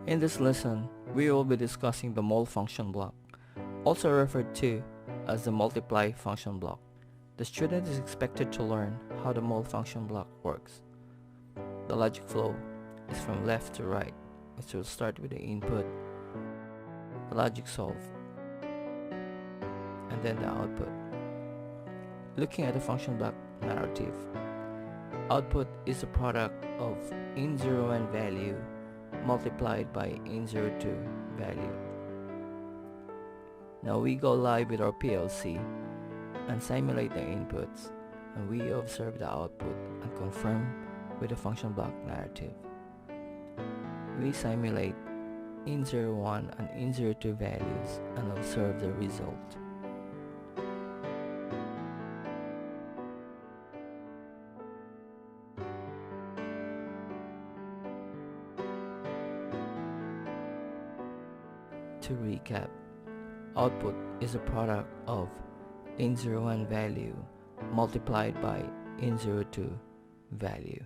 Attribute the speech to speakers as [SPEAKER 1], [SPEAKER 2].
[SPEAKER 1] In this lesson, we will be discussing the MUL function block, also referred to as the multiply function block. The student is expected to learn how the MUL function block works. The logic flow is from left to right, which will start with the input, the logic solve, and then the output. Looking at the function block narrative, output is the product of in01 value multiplied by in02 value. Now we go live with our PLC and simulate the inputs, and we observe the output and confirm with the function block narrative. We simulate in01 and in02 values and observe the result. To recap, output is a product of in01 value multiplied by in02 value.